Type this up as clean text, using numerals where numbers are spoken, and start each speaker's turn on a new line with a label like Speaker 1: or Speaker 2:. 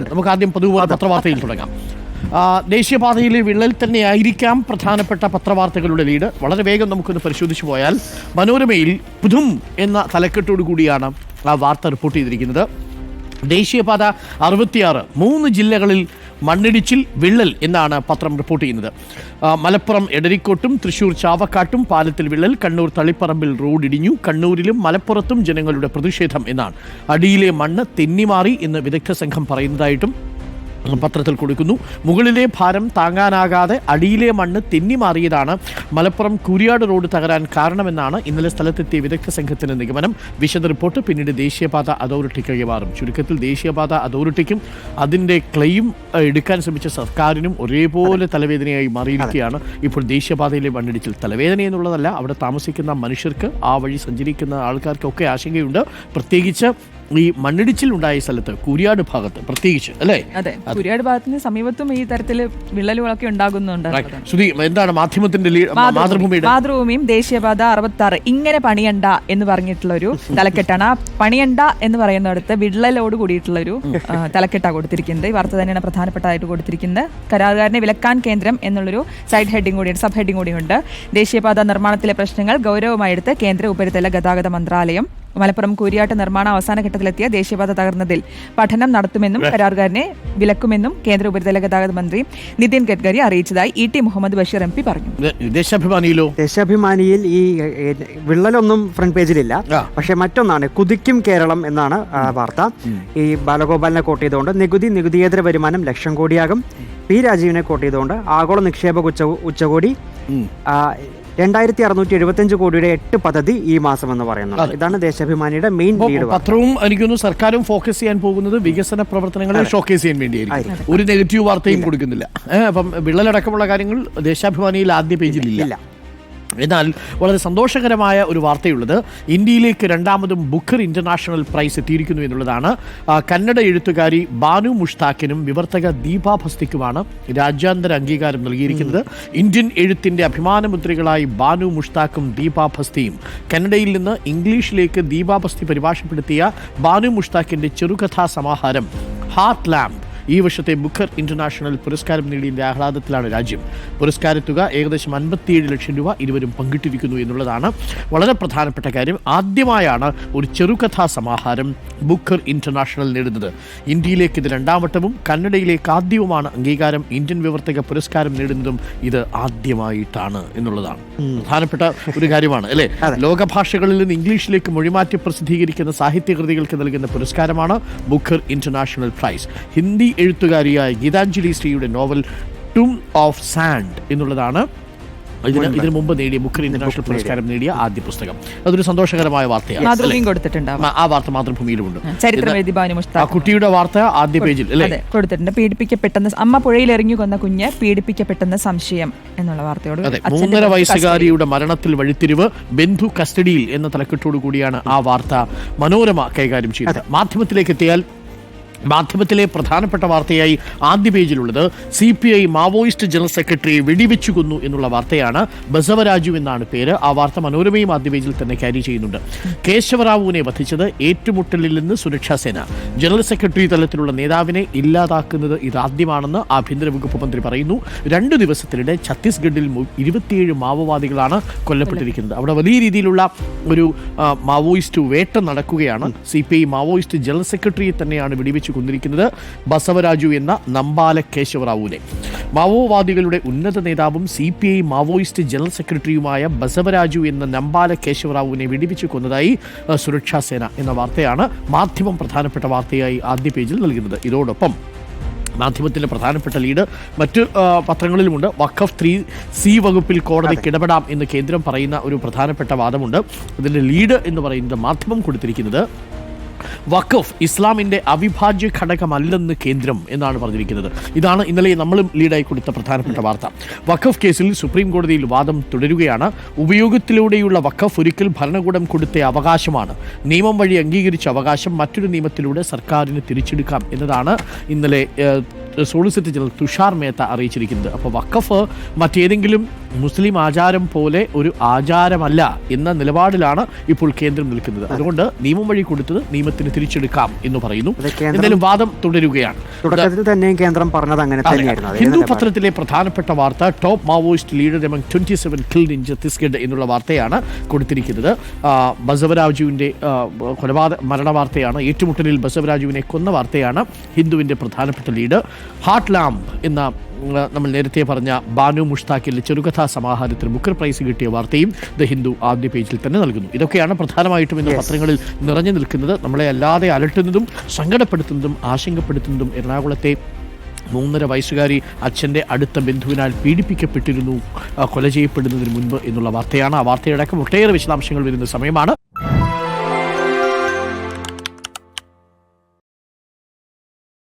Speaker 1: ഉണ്ട്. നമുക്ക് ആദ്യം പൊതുവായ പത്രവാർത്തയിൽ തുടങ്ങാം. ദേശീയപാതയിലെ വിള്ളൽ തന്നെയായിരിക്കാം പ്രധാനപ്പെട്ട പത്രവാർത്തകളുടെ ലീഡ്. വളരെ വേഗം നമുക്കൊന്ന് പരിശോധിച്ചു പോയാൽ മനോരമയിൽ പുതും എന്ന തലക്കെട്ടോടു കൂടിയാണ് ആ വാർത്ത റിപ്പോർട്ട് ചെയ്തിരിക്കുന്നത്. ദേശീയപാത 66 3 ജില്ലകളിൽ മണ്ണിടിച്ചിൽ വിള്ളൽ എന്നാണ് പത്രം റിപ്പോർട്ട് ചെയ്യുന്നത്. മലപ്പുറം എടരിക്കോട്ടും തൃശൂർ ചാവക്കാട്ടും പാലത്തിൽ വിള്ളൽ, കണ്ണൂർ തളിപ്പറമ്പിൽ റോഡ് ഇടിഞ്ഞു, കണ്ണൂരിലും മലപ്പുറത്തും ജനങ്ങളുടെ പ്രതിഷേധം എന്നാണ്. അടിയിലെ മണ്ണ് തെന്നിമാറി എന്ന് വിദഗ്ധ സംഘം പറയുന്നതായിട്ടും പത്രത്തിൽ കൊടുക്കുന്നു. മുകളിലെ ഭാരം താങ്ങാനാകാതെ അടിയിലെ മണ്ണ് തെന്നിമാറിയതാണ് മലപ്പുറം കുരിയാട് റോഡ് തകരാൻ കാരണമെന്നാണ് ഇന്നലെ സ്ഥലത്തെത്തിയ വിദഗ്ധ സംഘത്തിന്റെ നിഗമനം. വിശദ റിപ്പോർട്ട് പിന്നീട് ദേശീയപാത അതോറിറ്റിക്ക് കൈമാറും. ചുരുക്കത്തിൽ ദേശീയപാത അതോറിറ്റിക്കും അതിൻ്റെ ക്ലെയിം എടുക്കാൻ ശ്രമിച്ച സർക്കാരിനും ഒരേപോലെ തലവേദനയായി മാറിയിരിക്കുകയാണ് ഇപ്പോൾ ദേശീയപാതയിലെ മണ്ണിടിച്ചിൽ. തലവേദന എന്നുള്ളതല്ല, അവിടെ താമസിക്കുന്ന മനുഷ്യർക്ക്, ആ വഴി സഞ്ചരിക്കുന്ന ആൾക്കാർക്കൊക്കെ ആശങ്കയുണ്ട്. പ്രത്യേകിച്ച് ഈ മണ്ണിടിച്ചിൽ ഉണ്ടായ സ്ഥലത്ത് കുരിയാട് ഭാഗത്ത് പ്രത്യേകിച്ച്, അല്ലേ?
Speaker 2: അതെ, കുരിയാട് ഭാഗത്തിന് സമീപത്തും ഈ തരത്തിൽ വിള്ളലുകളൊക്കെ ഉണ്ടാകുന്നുണ്ട്.
Speaker 1: ശ്രുതി, എന്താണ് മാധ്യമത്തിന്റെ
Speaker 2: മാതൃഭൂമിയും ദേശീയപാത 66 ഇങ്ങനെ പണിയണ്ട എന്ന് പറഞ്ഞിട്ടുള്ള ഒരു തലക്കെട്ടാണ്. ആ പണിയണ്ട എന്ന് പറയുന്നിടത്ത് വിള്ളലോട് കൂടിയിട്ടുള്ള ഒരു തലക്കെട്ടാണ് കൊടുത്തിരിക്കുന്നത്. ഈ വാർത്ത തന്നെയാണ് പ്രധാനപ്പെട്ടതായിട്ട് കൊടുത്തിരിക്കുന്നത്. കരാറുകാരനെ വിലക്കാൻ കേന്ദ്രം എന്നുള്ളൊരു സൈഡ് ഹെഡിങ് കൂടിയുണ്ട്, സബ് ഹെഡിങ് കൂടിയുണ്ട്. ദേശീയപാത നിർമ്മാണത്തിലെ പ്രശ്നങ്ങൾ ഗൗരവമായെടുത്ത് കേന്ദ്ര ഉപരിതല ഗതാഗത മന്ത്രാലയം. മലപ്പുറം കൂരിയാട്ട് നിർമ്മാണ അവസാന ഘട്ടത്തിലെത്തിയ ദേശീയപാത തകർന്നതിൽ പഠനം നടത്തുമെന്നും കരാറുകാരനെ വിലക്കുമെന്നും കേന്ദ്ര ഉപരിതല ഗതാഗത മന്ത്രി നിതിൻ ഗഡ്കരി അറിയിച്ചതായി ഇ.ടി. മുഹമ്മദ് ബഷീർ MP പറഞ്ഞു.
Speaker 3: ദേശാഭിമാനിയിൽ ഈ വിള്ളലൊന്നും ഫ്രണ്ട് പേജിലില്ല, പക്ഷെ മറ്റൊന്നാണ് കുതിക്കും കേരളം എന്നാണ് വാർത്ത. ഈ ബാലഗോപാലിനെ കോട്ട് ചെയ്തുകൊണ്ട് നികുതിയേതര വരുമാനം 1,00,000 കോടിയാകും. പി രാജീവിനെ കോട്ട് ചെയ്തുകൊണ്ട് ആഗോള നിക്ഷേപക ഉച്ചകോടി 2675 കോടിയുടെ 8 പദ്ധതി ഈ മാസം എന്ന് പറയുന്നത്. ഇതാണ് ദേശാഭിമാനിയുടെ മെയിൻ ലീഡ്.
Speaker 1: പത്രവും എനിക്കൊന്ന് സർക്കാരും ഫോക്കസ് ചെയ്യാൻ പോകുന്നത് വികസന പ്രവർത്തനങ്ങളെ ഷോക്കേസ് ചെയ്യാൻ വേണ്ടിയായിരിക്കും. ഒരു നെഗറ്റീവ് വാർത്തയും കൊടുക്കുന്നില്ല. അപ്പം വിള്ളലടക്കമുള്ള കാര്യങ്ങൾ ദേശാഭിമാനിയിൽ ആദ്യ പേജിലില്ല. എന്നാൽ വളരെ സന്തോഷകരമായ ഒരു വാർത്തയുള്ളത്, ഇന്ത്യയിലേക്ക് രണ്ടാമതും ബുക്കർ ഇന്റർനാഷണൽ പ്രൈസ് എത്തിയിരിക്കുന്നു എന്നുള്ളതാണ്. കന്നഡ എഴുത്തുകാരി ബാനു മുഷ്താഖിനും വിവർത്തക ദീപാ ഭസ്തിക്കുമാണ് രാജ്യാന്തര അംഗീകാരം നൽകിയിരിക്കുന്നത്. ഇന്ത്യൻ എഴുത്തിന്റെ അഭിമാനമുദ്രകളായി ബാനു മുഷ്താഖും ദീപാ ഭസ്തിയും. കന്നഡയിൽ നിന്ന് ഇംഗ്ലീഷിലേക്ക് ദീപാ ഭസ്തി പരിഭാഷപ്പെടുത്തിയ ബാനു മുഷ്താഖിന്റെ ചെറുകഥാ സമാഹാരം ഹാർട്ട് ലാംപ് ഈ വർഷത്തെ ബുക്കർ ഇന്റർനാഷണൽ പുരസ്കാരം നേടിയതിന്റെ ആഹ്ലാദത്തിലാണ് രാജ്യം. പുരസ്കാരത്തുക ഏകദേശം 57 ലക്ഷം രൂപ ഇരുവരും പങ്കിട്ടിരിക്കുന്നു എന്നുള്ളതാണ് വളരെ പ്രധാനപ്പെട്ട കാര്യം. ആദ്യമായാണ് ഒരു ചെറുകഥാ സമാഹാരം ബുക്കർ ഇന്റർനാഷണൽ നേടുന്നത്. ഇന്ത്യയിലേക്ക് ഇത് 2ാം വട്ടവും കന്നഡയിലേക്ക് ആദ്യവുമാണ് അംഗീകാരം. ഇന്ത്യൻ വിവർത്തക പുരസ്കാരം നേടുന്നതും ഇത് ആദ്യമായിട്ടാണ് എന്നുള്ളതാണ് പ്രധാനപ്പെട്ട ഒരു കാര്യമാണ്, അല്ലേ? ലോകഭാഷകളിൽ നിന്ന് ഇംഗ്ലീഷിലേക്ക് മൊഴിമാറ്റി പ്രസിദ്ധീകരിക്കുന്ന സാഹിത്യകൃതികൾക്ക് നൽകുന്ന പുരസ്കാരമാണ് ബുക്കർ ഇന്റർനാഷണൽ പ്രൈസ്. ഹിന്ദി എഴുത്തുകാരിയായ ഗീതാഞ്ജലി ശ്രീയുടെ നോവൽ ടൂം ഓഫ് സാൻഡ് എന്നുള്ളതാണ് ഇതിനു മുമ്പ് നേടിയ ബുക്കർ ഇന്റർനാഷണൽ പുരസ്കാരം നേടിയ ആദ്യ പുസ്തകം. അതൊരു സന്തോഷകരമായ വാർത്തയാണ്. ആ വാർത്ത മാതൃഭൂമിയിലുമുണ്ട്. കുട്ടിയുടെ വാർത്ത ആദ്യ പേജിൽ
Speaker 2: കൊടുത്തിട്ടുണ്ട്. പീഡിപ്പിക്കപ്പെട്ടെന്ന് അമ്മ പുഴയിൽ എറിഞ്ഞു കൊന്ന കുഞ്ഞ് പീഡിപ്പിക്കപ്പെട്ടെന്ന സംശയം എന്നുള്ള വാർത്തയോട്
Speaker 1: 3.5 വയസ്സുകാരിയുടെ മരണത്തിൽ വഴിത്തിരിവ്, ബന്ധു കസ്റ്റഡിയിൽ എന്ന തലക്കെട്ടോടു കൂടിയാണ് ആ വാർത്ത മനോരമ കൈകാര്യം ചെയ്തത്. മാധ്യമത്തിലേക്ക് എത്തിയാൽ മാധ്യമത്തിലെ പ്രധാനപ്പെട്ട വാർത്തയായി ആദ്യ പേജിലുള്ളത് CPI മാവോയിസ്റ്റ് ജനറൽ സെക്രട്ടറിയെ വെടിവെച്ചു കൊന്നു എന്നുള്ള വാർത്തയാണ്. ബസവരാജു എന്നാണ് പേര്. ആ വാർത്ത മനോരമയും ആദ്യ പേജിൽ തന്നെ ക്യാരി ചെയ്യുന്നുണ്ട്. കേശവറാവുവിനെ വധിച്ചത് ഏറ്റുമുട്ടലിൽ നിന്ന് സുരക്ഷാ സേന. ജനറൽ സെക്രട്ടറി തലത്തിലുള്ള നേതാവിനെ ഇല്ലാതാക്കുന്നത് ഇതാദ്യമാണെന്ന് ആഭ്യന്തര വകുപ്പ് മന്ത്രി പറയുന്നു. 2 ദിവസത്തിനിടെ ഛത്തീസ്ഗഡിൽ 27 മാവോവാദികളാണ് കൊല്ലപ്പെട്ടിരിക്കുന്നത്. അവിടെ വലിയ രീതിയിലുള്ള ഒരു മാവോയിസ്റ്റ് വേട്ട നടക്കുകയാണ്. CPI മാവോയിസ്റ്റ് ജനറൽ സെക്രട്ടറിയെ തന്നെയാണ് വെടിവെച്ചു കൊന്നിരിക്കുന്നത്, ബസവരാജു എന്ന നമ്പാല കേശവറാവുവിനെ. മാവോവാദികളുടെ ഉന്നത നേതാവും CPI മാവോയിസ്റ്റ് ജനറൽ സെക്രട്ടറിയുമായ ബസവരാജു എന്ന നമ്പാല കേശവറാവുവിനെ വെടിവെച്ചു കൊന്നതായി സുരക്ഷാ സേന എന്ന വാർത്തയാണ് മാധ്യമം പ്രധാനപ്പെട്ട വാർത്തയായി ആദ്യ പേജിൽ നൽകുന്നത്. ഇതോടൊപ്പം മാധ്യമത്തിൻ്റെ പ്രധാനപ്പെട്ട ലീഡ് മറ്റ് പത്രങ്ങളിലുമുണ്ട്. വഖഫ് 3C വകുപ്പിൽ കോടതിക്ക് ഇടപെടാം എന്ന് കേന്ദ്രം പറയുന്ന ഒരു പ്രധാനപ്പെട്ട വാദമുണ്ട്. ഇതിൻ്റെ ലീഡ് എന്ന് പറയുന്നത് മാധ്യമം കൊടുത്തിരിക്കുന്നത് വഖഫ് ഇസ്ലാമിൻ്റെ അവിഭാജ്യ ഘടകമല്ലെന്ന് കേന്ദ്രം എന്നാണ് പറഞ്ഞിരിക്കുന്നത്. ഇതാണ് ഇന്നലെ നമ്മളും ലീഡായി കൊടുത്ത പ്രധാനപ്പെട്ട വാർത്ത. വഖഫ് കേസിൽ സുപ്രീം കോടതിയിൽ വാദം തുടരുകയാണ്. ഉപയോഗത്തിലൂടെയുള്ള വഖഫ് ഒരിക്കൽ ഭരണകൂടം കൊടുത്ത അവകാശമാണ്. നിയമം വഴി അംഗീകരിച്ച അവകാശം മറ്റൊരു നിയമത്തിലൂടെ സർക്കാരിന് തിരിച്ചെടുക്കാം എന്നതാണ് ഇന്നലെ സോളിസിറ്റർ ജനറൽ തുഷാർ മേത്ത അറിയിച്ചിരിക്കുന്നത്. അപ്പോൾ വഖഫ് മറ്റേതെങ്കിലും മുസ്ലിം ആചാരം പോലെ ഒരു ആചാരമല്ല എന്ന നിലപാടിലാണ് ഇപ്പോൾ കേന്ദ്രം നിൽക്കുന്നത്. അതുകൊണ്ട് നിയമം വഴി കൊടുത്തത് നിയമത്തിന് തിരിച്ചെടുക്കാം എന്ന് പറയുന്നു. എന്തായാലും വാദം തുടരുകയാണ്.
Speaker 3: തുടക്കത്തിൽ തന്നെയും കേന്ദ്രം പറഞ്ഞത് അങ്ങനെ തന്നെയായിരുന്നു.
Speaker 1: ഹിന്ദു പത്രത്തിലെ പ്രധാനപ്പെട്ട വാർത്ത top Maoist leader among 27 killed in Chhattisgarh എന്നുള്ള വാർത്തയാണ് കൊടുത്തിരിക്കുന്നത്. ബസവരാജുവിന്റെ മരണവാർത്തയാണ്. ഏറ്റുമുട്ടലിൽ ബസവരാജുവിനെ കൊന്ന വാർത്തയാണ് ഹിന്ദുവിന്റെ പ്രധാനപ്പെട്ട ലീഡ്. ഹാർട്ട് ലാംപ് എന്ന നമ്മൾ നേരത്തെ പറഞ്ഞ ബാനു മുഷ്താഖിന്റെ ചെറുകഥാ സമാഹാരത്തിന് ബുക്കർ പ്രൈസ് കിട്ടിയ വാർത്തയും ദ ഹിന്ദു ആദ്യ പേജിൽ തന്നെ നൽകുന്നു. ഇതൊക്കെയാണ് പ്രധാനമായിട്ടും ഇന്ന് പത്രങ്ങളിൽ നിറഞ്ഞു നിൽക്കുന്നത്. നമ്മളെ അല്ലാതെ അലട്ടുന്നതും സങ്കടപ്പെടുത്തുന്നതും ആശങ്കപ്പെടുത്തുന്നതും എറണാകുളത്തെ 3.5 വയസ്സുകാരി അച്ഛൻ്റെ അടുത്ത ബന്ധുവിനാൽ പീഡിപ്പിക്കപ്പെട്ടിരുന്നു, കൊല ചെയ്യപ്പെടുന്നതിന് മുൻപ് എന്നുള്ള വാർത്തയാണ്. ആ വാർത്തയടക്കം ഒട്ടേറെ വിശദാംശങ്ങൾ വരുന്ന സമയമാണ്.